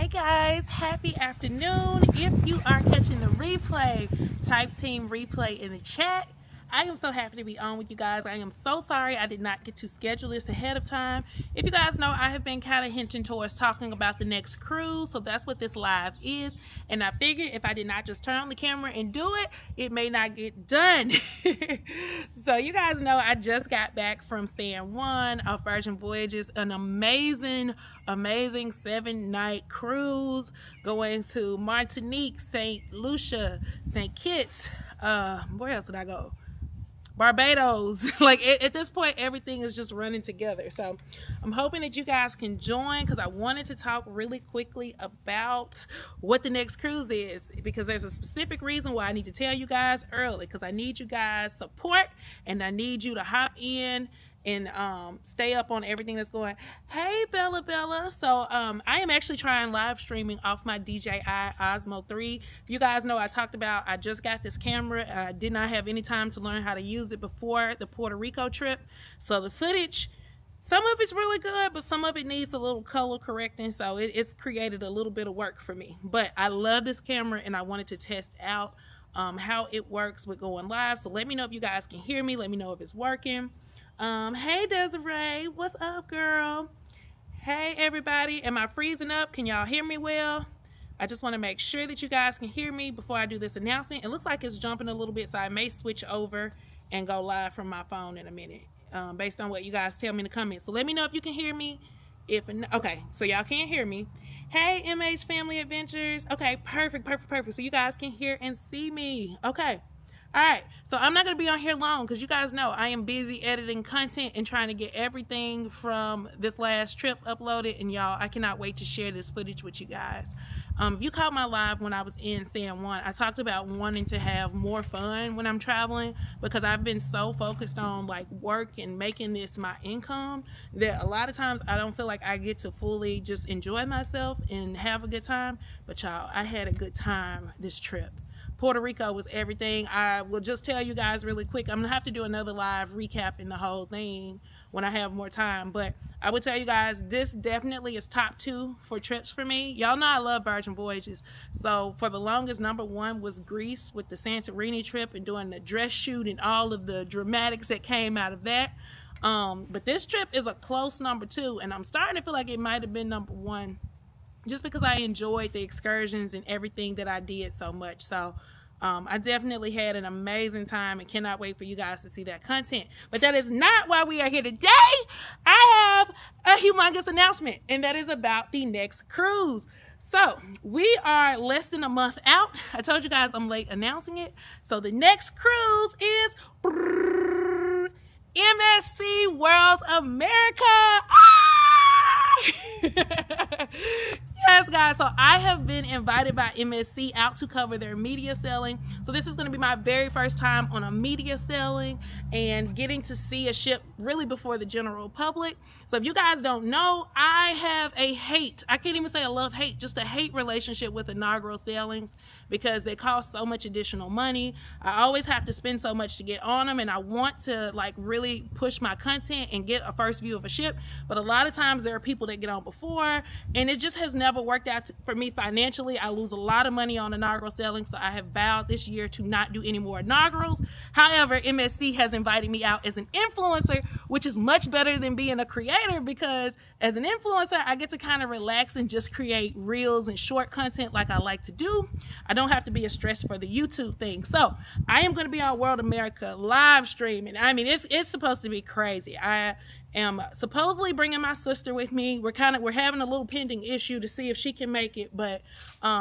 Hey guys, happy afternoon. If you are catching the replay, type team replay in the chat. I am so happy to be on with you guys. I am so sorry I did not get to schedule this ahead of time. If you guys know, I have been kind of hinting towards talking about the next cruise, so that's what this live is. And I figured if I did not just turn on the camera and do it, it may not get done. So you guys know I just got back from San Juan off Virgin Voyages, an amazing 7-night cruise going to Martinique, St. Lucia, St. Kitts. Where else did I go? Barbados. Like at this point, everything is just running together. So I'm hoping that you guys can join, because I wanted to talk really quickly about what the next cruise is, because there's a specific reason why I need to tell you guys early, because I need you guys support and I need you to hop in and stay up on everything that's going. Hey Bella. So I am actually trying live streaming off my DJI Osmo 3. If you guys know, I talked about I just got this camera. I did not have any time to learn how to use it before the Puerto Rico trip. So the footage, some of it's really good, but some of it needs a little color correcting. So it's created a little bit of work for me. But I love this camera and I wanted to test out how it works with going live. So let me know if you guys can hear me. Let me know if it's working. Hey Desiree, what's up, girl? Hey everybody, am I freezing up? Can y'all hear me well? I just want to make sure that you guys can hear me before I do this announcement. It looks like it's jumping a little bit, so I may switch over and go live from my phone in a minute, based on what you guys tell me in the comments. So let me know if you can hear me. Okay, so y'all can't hear me. Hey MH Family Adventures. Okay, perfect. So you guys can hear and see me. Okay. All right, so I'm not going to be on here long, because you guys know I am busy editing content and trying to get everything from this last trip uploaded. And y'all, I cannot wait to share this footage with you guys. If you caught my live when I was in San Juan, I talked about wanting to have more fun when I'm traveling, because I've been so focused on like work and making this my income that a lot of times I don't feel like I get to fully just enjoy myself and have a good time. But y'all, I had a good time this trip. Puerto Rico was everything. I will just tell you guys really quick. I'm gonna have to do another live recapping the whole thing when I have more time, but I would tell you guys this definitely is top 2 for trips for me. Y'all know I love Virgin Voyages, so for the longest, number 1 was Greece with the Santorini trip and doing the dress shoot and all of the dramatics that came out of that. But this trip is a close number 2, and I'm starting to feel like it might have been number 1, just because I enjoyed the excursions and everything that I did so much. So I definitely had an amazing time and cannot wait for you guys to see that content. But that is not why we are here today. I have a humongous announcement, and that is about the next cruise. So we are less than a month out. I told you guys I'm late announcing it. So the next cruise is MSC World America. Yes, guys, so I have been invited by MSC out to cover their media selling. So this is going to be my very first time on a media selling and getting to see a ship really before the general public. So if you guys don't know, I have a I can't even say a love-hate, just a hate relationship with inaugural sailings, because they cost so much additional money. I always have to spend so much to get on them, and I want to like really push my content and get a first view of a ship. But a lot of times there are people that get on before, and it just has never worked out for me financially. I lose a lot of money on inaugural selling, so I have vowed this year to not do any more inaugurals. However, MSC has invited me out as an influencer, which is much better than being a creator, because as an influencer, I get to kind of relax and just create reels and short content like I like to do. I don't have to be as stressed for the YouTube thing. So I am going to be on World America live streaming. I mean, it's supposed to be crazy. I am supposedly bringing my sister with me. We're having a little pending issue to see if she can make it, but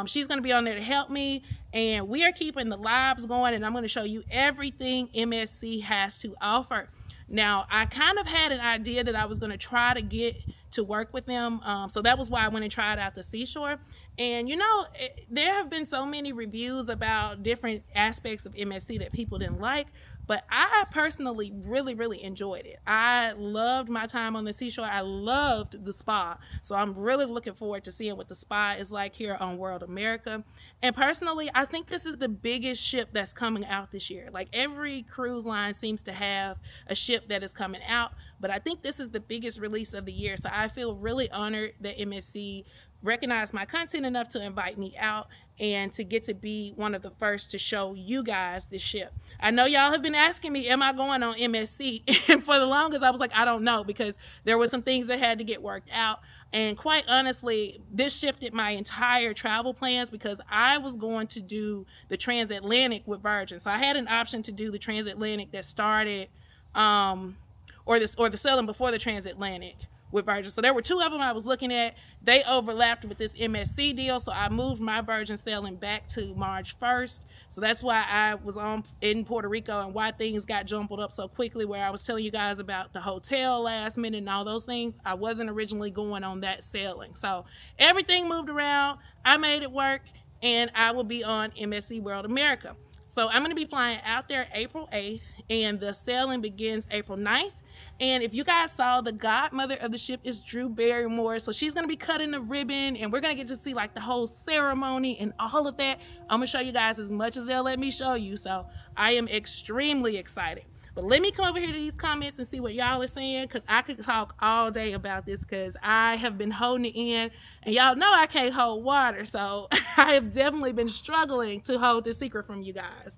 she's going to be on there to help me, and we are keeping the lives going, and I'm going to show you everything MSC has to offer. Now, I kind of had an idea that I was going to try to get to work with them, so that was why I went and tried out the Seashore. And you know, there have been so many reviews about different aspects of MSC that people didn't like, but I personally really enjoyed it. I loved my time on the Seashore. I loved the spa, so I'm really looking forward to seeing what the spa is like here on World America. And personally, I think this is the biggest ship that's coming out this year. Like, every cruise line seems to have a ship that is coming out, but I think this is the biggest release of the year. So I feel really honored that MSC recognize my content enough to invite me out and to get to be one of the first to show you guys this ship. I know y'all have been asking me, am I going on MSC? And for the longest, I was like, I don't know, because there were some things that had to get worked out. And quite honestly, this shifted my entire travel plans because I was going to do the transatlantic with Virgin. So I had an option to do the transatlantic that started, or the sailing before the transatlantic with Virgin. So there were two of them I was looking at. They overlapped with this MSC deal, so I moved my Virgin sailing back to March 1st. So that's why I was in Puerto Rico and why things got jumbled up so quickly, where I was telling you guys about the hotel last minute and all those things. I wasn't originally going on that sailing. So everything moved around. I made it work, and I will be on MSC World America. So I'm going to be flying out there April 8th, and the sailing begins April 9th. And if you guys saw, the godmother of the ship is Drew Barrymore. So she's going to be cutting the ribbon, and we're going to get to see like the whole ceremony and all of that. I'm going to show you guys as much as they'll let me show you. So I am extremely excited. But let me come over here to these comments and see what y'all are saying, because I could talk all day about this because I have been holding it in. And y'all know I can't hold water. So I have definitely been struggling to hold the secret from you guys.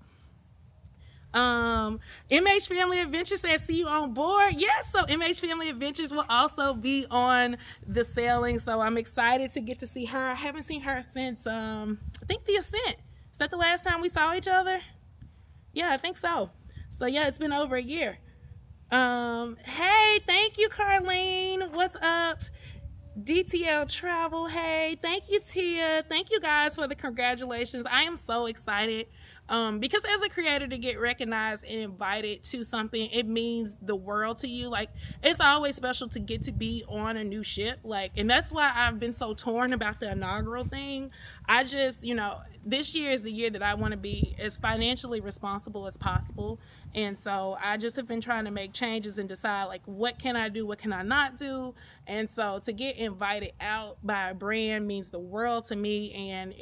MH Family Adventures says, see you on board. Yes, so MH Family Adventures will also be on the sailing, so I'm excited to get to see her. I haven't seen her since I think the Ascent. Is that the last time we saw each other? Yeah, I think so. So yeah, it's been over a year. Hey, thank you, Carlene. What's up? DTL Travel, hey, thank you, Tia. Thank you guys for the congratulations. I am so excited. Because as a creator, to get recognized and invited to something, it means the world to you. Like, it's always special to get to be on a new ship. Like, and that's why I've been so torn about the inaugural thing. I just, this year is the year that I want to be as financially responsible as possible. And so I just have been trying to make changes and decide, like, what can I do, what can I not do? And so to get invited out by a brand means the world to me. And,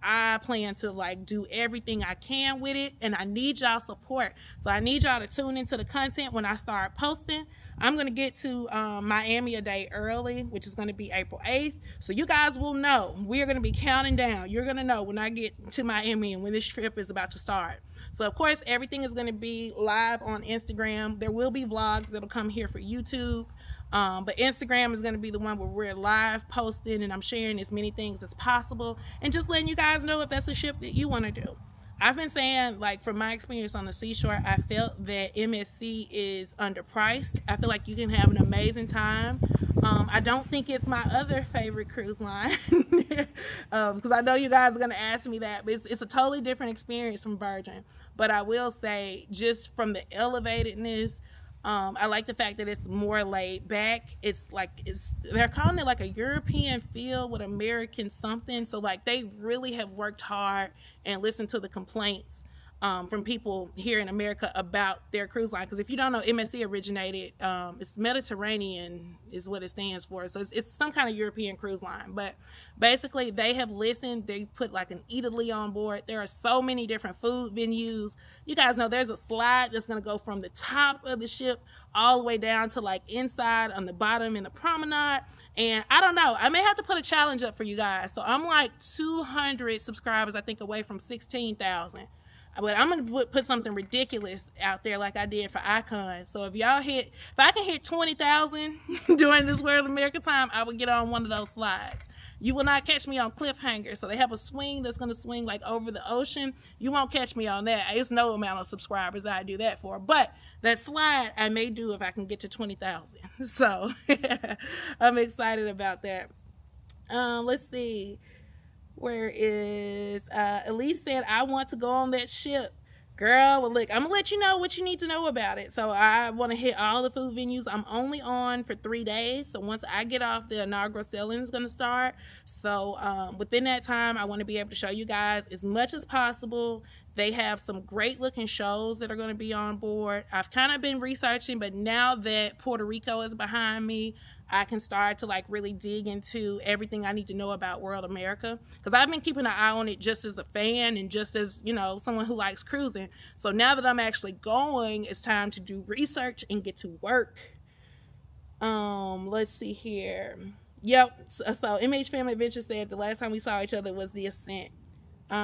I plan to, like, do everything I can with it. And I need y'all support. So I need y'all to tune into the content when I start posting. I'm going to get to Miami a day early, which is going to be April 8th. So you guys will know. We are going to be counting down. You're going to know when I get to Miami and when this trip is about to start. So, of course, everything is going to be live on Instagram. There will be vlogs that'll come here for YouTube. But Instagram is going to be the one where we're live posting, and I'm sharing as many things as possible and just letting you guys know if that's a ship that you want to do. I've been saying, like, from my experience on the seashore, I felt that MSC is underpriced. I feel like you can have an amazing time. I don't think it's my other favorite cruise line because I know you guys are going to ask me that, but it's a totally different experience from Virgin. But I will say, just from the elevatedness, I like the fact that it's more laid back. They're calling it like a European feel with American something. So like they really have worked hard and listened to the complaints from people here in America about their cruise line. Because if you don't know, MSC originated, it's Mediterranean is what it stands for. So it's some kind of European cruise line. But basically they have listened. They put like an Italy on board. There are so many different food venues. You guys know there's a slide that's going to go from the top of the ship all the way down to like inside on the bottom in the promenade. And I don't know, I may have to put a challenge up for you guys. So I'm like 200 subscribers, I think, away from 16,000. But I'm going to put something ridiculous out there like I did for Icon. So if I can hit 20,000 during this World America time, I will get on one of those slides. You will not catch me on Cliffhanger. So they have a swing that's going to swing like over the ocean. You won't catch me on that. It's no amount of subscribers I do that for. But that slide I may do if I can get to 20,000. So I'm excited about that. Let's see. Where is Elise said, I want to go on that ship. Girl, well, look, I'm going to let you know what you need to know about it. So I want to hit all the food venues. I'm only on for 3 days. So once I get off, the inaugural sailing is going to start. So within that time, I want to be able to show you guys as much as possible. They have some great looking shows that are going to be on board. I've kind of been researching, but now that Puerto Rico is behind me, I can start to like really dig into everything I need to know about World America, because I've been keeping an eye on it just as a fan and just as, someone who likes cruising. So now that I'm actually going, it's time to do research and get to work. Let's see here. Yep. So MH Family Adventure said the last time we saw each other was the Ascent.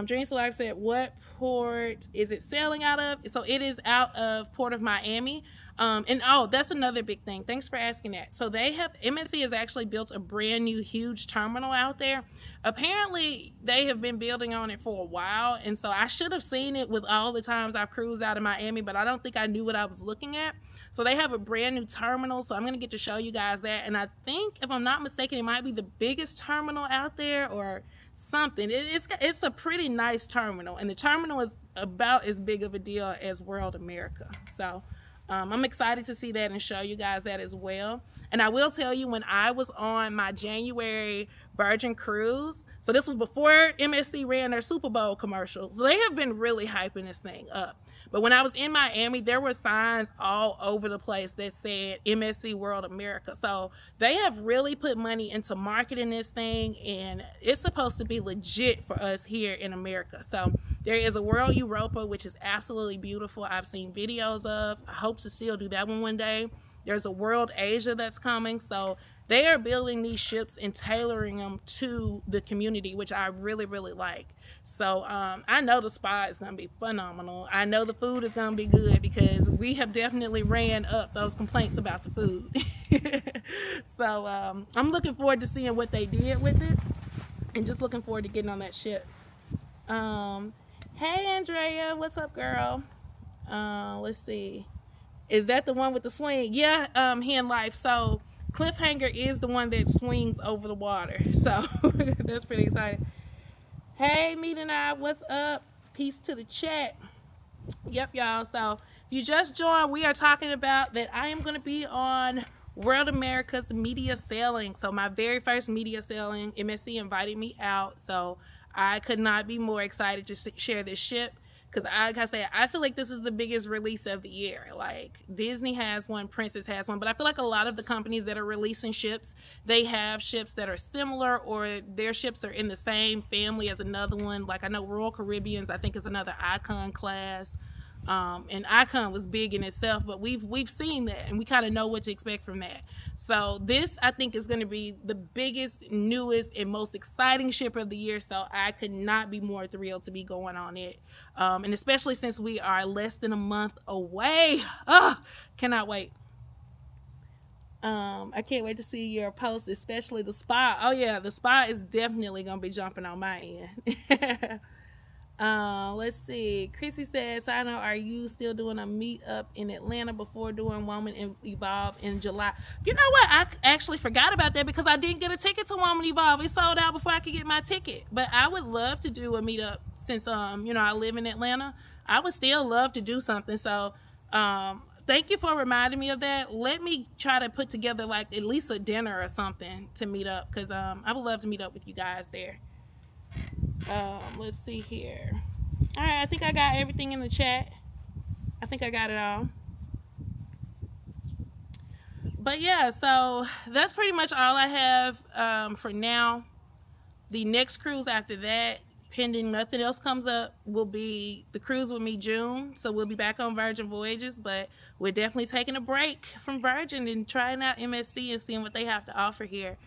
Dreams Alive said, what port is it sailing out of? So it is out of Port of Miami. And oh, that's another big thing. Thanks for asking that. So MSC has actually built a brand new huge terminal out there. Apparently they have been building on it for a while. And so I should have seen it with all the times I've cruised out of Miami, but I don't think I knew what I was looking at. So they have a brand new terminal. So I'm going to get to show you guys that. And I think, if I'm not mistaken, it might be the biggest terminal out there or something. It's a pretty nice terminal. And the terminal is about as big of a deal as World America. So I'm excited to see that and show you guys that as well. And I will tell you, when I was on my January Virgin cruise, so this was before MSC ran their Super Bowl commercials. So they have been really hyping this thing up. But when I was in Miami, there were signs all over the place that said MSC World America. So they have really put money into marketing this thing, and it's supposed to be legit for us here in America. So there is a World Europa, which is absolutely beautiful. I've seen videos of. I hope to still do that one day. There's a World Asia that's coming. So they are building these ships and tailoring them to the community, which I really, really like. So I know the spa is going to be phenomenal. I know the food is going to be good, because we have definitely ran up those complaints about the food. So I'm looking forward to seeing what they did with it, and just looking forward to getting on that ship. Hey Andrea, what's up, girl? Let's see. Is that the one with the swing? Yeah, Hen Life. So Cliffhanger is the one that swings over the water. So that's pretty exciting. Hey, Meet and I, what's up? Peace to the chat. Yep, y'all. So if you just joined, we are talking about that I am going to be on World America's media sailing. So my very first media sailing, MSC invited me out. So I could not be more excited to share this ship. Because like I said, I feel like this is the biggest release of the year. Like, Disney has one, Princess has one, but I feel like a lot of the companies that are releasing ships, they have ships that are similar, or their ships are in the same family as another one. Like, I know Royal Caribbean's, I think, is another Icon class. And Icon was big in itself, but we've seen that, and we kind of know what to expect from that. So this, I think, is going to be the biggest, newest, and most exciting ship of the year. So I could not be more thrilled to be going on it, and especially since we are less than a month away. Cannot wait. I can't wait to see your post, especially the spa. Oh yeah, the spa is definitely gonna be jumping on my end. Let's see. Chrissy says, I know, are you still doing a meetup in Atlanta before doing Woman Evolve in July? You know what? I actually forgot about that, because I didn't get a ticket to Woman Evolve. It sold out before I could get my ticket. But I would love to do a meetup, since you know, I live in Atlanta. I would still love to do something. So thank you for reminding me of that. Let me try to put together like at least a dinner or something to meet up, because I would love to meet up with you guys there. Let's see here. All right, I think I got everything in the chat. I think I got it all. But yeah, so that's pretty much all I have for now. The next cruise after that, pending nothing else comes up, will be the cruise with me June. So we'll be back on Virgin Voyages, but we're definitely taking a break from Virgin and trying out MSC and seeing what they have to offer here.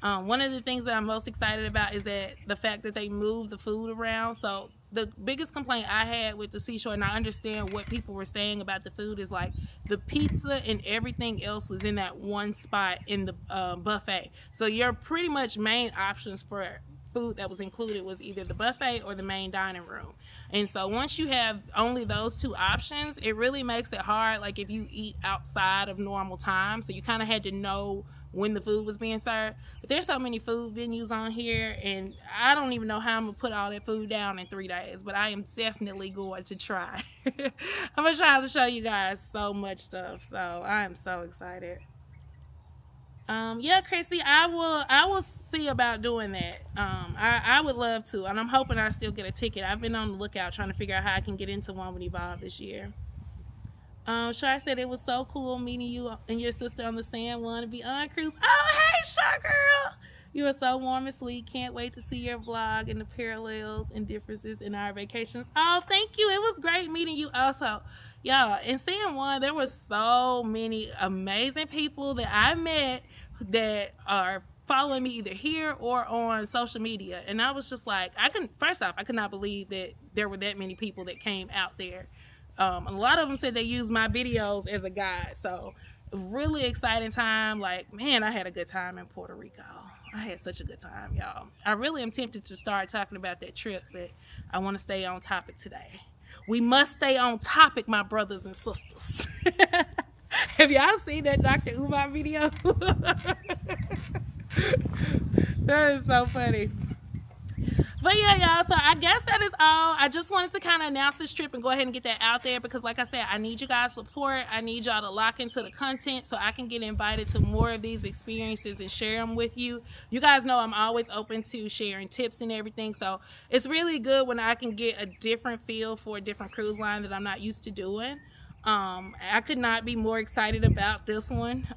One of the things that I'm most excited about is that the fact that they move the food around. So the biggest complaint I had with the Seashore, and I understand what people were saying about the food, is like the pizza and everything else was in that one spot in the buffet. So your pretty much main options for food that was included was either the buffet or the main dining room. And so once you have only those two options, it really makes it hard, like if you eat outside of normal time. So you kind of had to know when the food was being served. But there's so many food venues on here, and I don't even know how I'm gonna put all that food down in 3 days, but I am definitely going to try. I'm gonna try to show you guys so much stuff, so I am so excited. Yeah, Chrissy, I will see about doing that. I would love to, and I'm hoping I still get a ticket. I've been on the lookout trying to figure out how I can get into Woman Evolve this year. Shar said it was so cool meeting you and your sister on the San Juan to be on cruise. Oh, hey, Shar girl. You are so warm and sweet. Can't wait to see your vlog and the parallels and differences in our vacations. Oh, thank you. It was great meeting you also. Y'all, in San Juan, there were so many amazing people that I met that are following me either here or on social media. And I was just like, first off, I could not believe that there were that many people that came out there. A lot of them said they used my videos as a guide. So really exciting time. Like, man, I had a good time in Puerto Rico. I had such a good time, y'all. I really am tempted to start talking about that trip, but I want to stay on topic today. We must stay on topic, my brothers and sisters. Have y'all seen that Dr. Umar video? That is so funny. But yeah, y'all, so I guess that is all. I just wanted to kind of announce this trip and go ahead and get that out there because, like I said, I need you guys' support. I need y'all to lock into the content so I can get invited to more of these experiences and share them with you. You guys know I'm always open to sharing tips and everything, so it's really good when I can get a different feel for a different cruise line that I'm not used to doing. I could not be more excited about this one.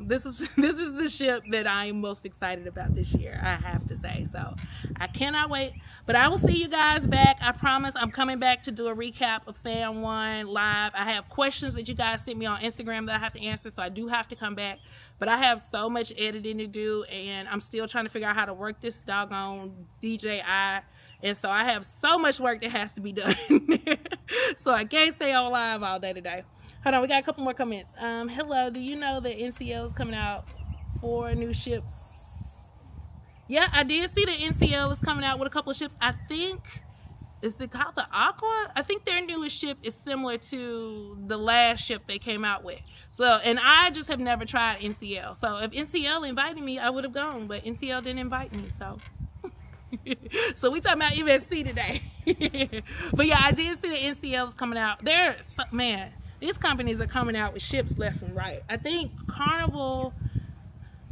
This is the ship that I am most excited about this year, I have to say. So I cannot wait. But I will see you guys back. I promise I'm coming back to do a recap of San Juan live. I have questions that you guys sent me on Instagram that I have to answer, so I do have to come back. But I have so much editing to do, and I'm still trying to figure out how to work this doggone DJI. And so I have so much work that has to be done. So I can't stay on live all day today. Hold on, we got a couple more comments. Hello, do you know that NCL is coming out 4 new ships? Yeah, I did see that NCL is coming out with a couple of ships. I think, is it called the Aqua? I think their newest ship is similar to the last ship they came out with. So, and I just have never tried NCL. So if NCL invited me, I would have gone, but NCL didn't invite me, so. So we talking about MSC today. But yeah, I did see the NCL is coming out. Man, these companies are coming out with ships left and right. I think Carnival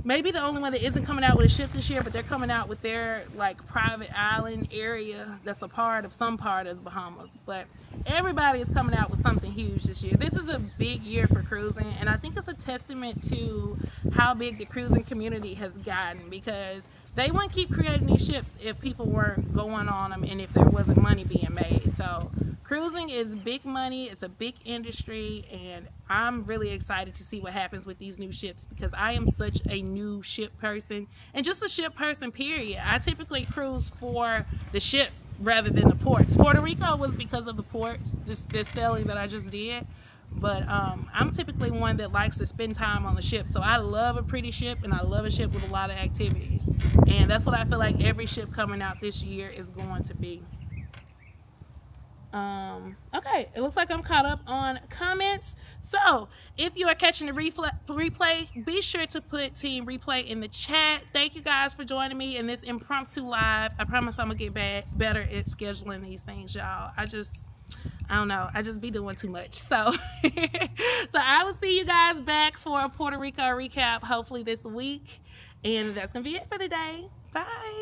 may be the only one that isn't coming out with a ship this year, but they're coming out with their like private island area that's a part of some part of the Bahamas. But everybody is coming out with something huge this year. This is a big year for cruising, and I think it's a testament to how big the cruising community has gotten, because they wouldn't keep creating these ships if people weren't going on them and if there wasn't money being made. So cruising is big money, it's a big industry, and I'm really excited to see what happens with these new ships because I am such a new ship person and just a ship person period. I typically cruise for the ship rather than the ports. Puerto Rico was because of the ports, this sailing that I just did. But I'm typically one that likes to spend time on the ship. So I love a pretty ship, and I love a ship with a lot of activities. And that's what I feel like every ship coming out this year is going to be. Okay, it looks like I'm caught up on comments. So if you are catching the replay, be sure to put Team Replay in the chat. Thank you guys for joining me in this impromptu live. I promise I'm gonna get better at scheduling these things, y'all. I don't know. I just be doing too much. So, so I will see you guys back for a Puerto Rico recap, hopefully this week. And that's going to be it for today. Bye.